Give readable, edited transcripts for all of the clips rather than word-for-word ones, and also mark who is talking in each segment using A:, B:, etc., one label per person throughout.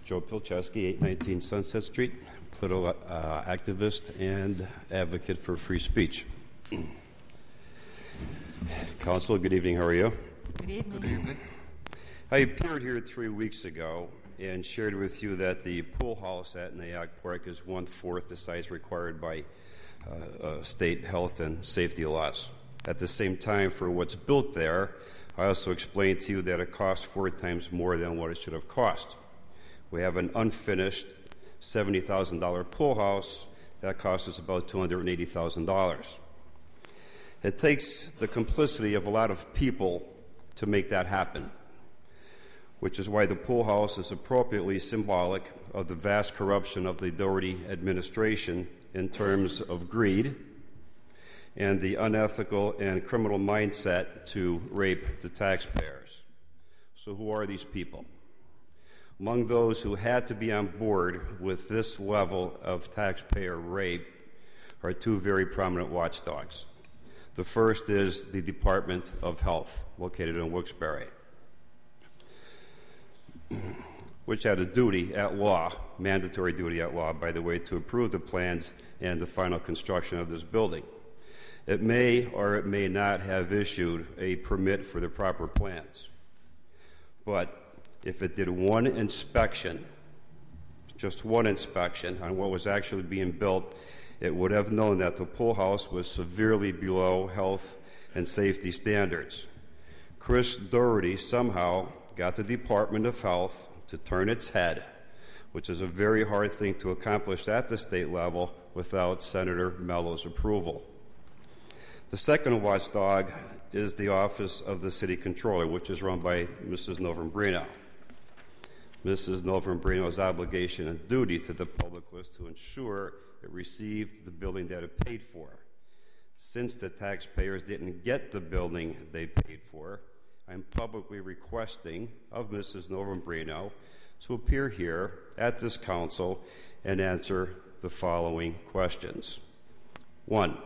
A: Joe Pilchesky, 819 Sunset Street, political activist and advocate for free speech. Council, good evening. How are you?
B: Good evening.
C: Good evening.
A: I appeared here 3 weeks ago and shared with you that the pool house at Nayak Park is 1/4 the size required by state health and safety laws. At the same time, for what's built there, I also explained to you that it costs 4 times more than what it should have cost. We have an unfinished $70,000 pool house that costs us about $280,000. It takes the complicity of a lot of people to make that happen, which is why the pool house is appropriately symbolic of the vast corruption of the Doherty administration in terms of greed and the unethical and criminal mindset to rape the taxpayers. So who are these people? Among those who had to be on board with this level of taxpayer rape are 2 very prominent watchdogs. The first is the Department of Health, located in Wilkes-Barre, which had a duty at law, mandatory duty at law, by the way, to approve the plans and the final construction of this building. It may or it may not have issued a permit for the proper plans. But if it did one inspection, just one inspection on what was actually being built, it would have known that the pool house was severely below health and safety standards. Chris Doherty somehow got the Department of Health to turn its head, which is a very hard thing to accomplish at the state level without Senator Mello's approval. The second watchdog is the Office of the City Controller, which is run by Mrs. Novembrino. Mrs. Novembrino's obligation and duty to the public was to ensure it received the building that it paid for. Since the taxpayers didn't get the building they paid for, I'm publicly requesting of Mrs. Novembrino to appear here at this council and answer the following questions. 1,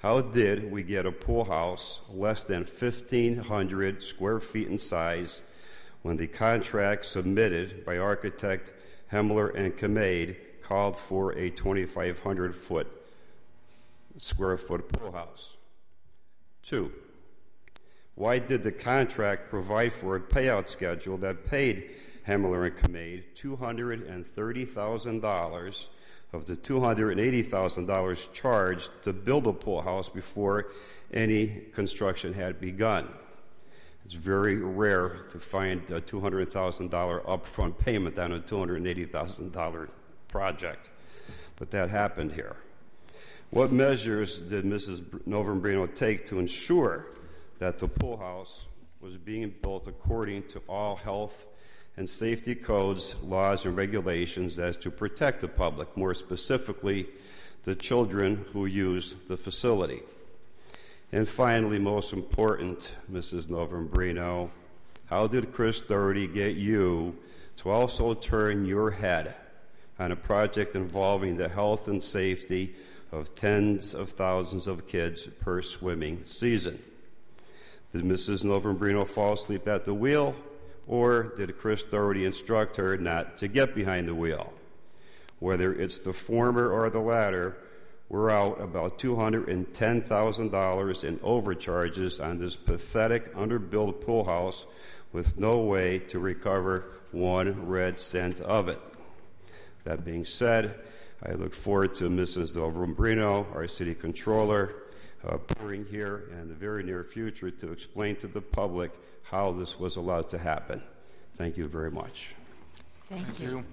A: how did we get a pool house less than 1,500 square feet in size when the contract submitted by architect Hemler and Kamade called for a 2,500 square foot pool house? 2, why did the contract provide for a payout schedule that paid Hemler and Kamade $230,000 of the $280,000 charged to build a pool house before any construction had begun? It's very rare to find a $200,000 upfront payment on a $280,000 project, but that happened here. What measures did Mrs. Novembrino take to ensure that the pool house was being built according to all health and safety codes, laws, and regulations as to protect the public, more specifically, the children who use the facility? And finally, most important, Mrs. Novembrino, how did Chris Doherty get you to also turn your head on a project involving the health and safety of tens of thousands of kids per swimming season? Did Mrs. Novembrino fall asleep at the wheel, or did Chris Doherty instruct her not to get behind the wheel? Whether it's the former or the latter, we're out about $210,000 in overcharges on this pathetic, underbuilt pool house with no way to recover 1 red cent of it. That being said, I look forward to Mrs. Novembrino, our city controller, appearing here in the very near future to explain to the public how this was allowed to happen. Thank you very much.
B: Thank you.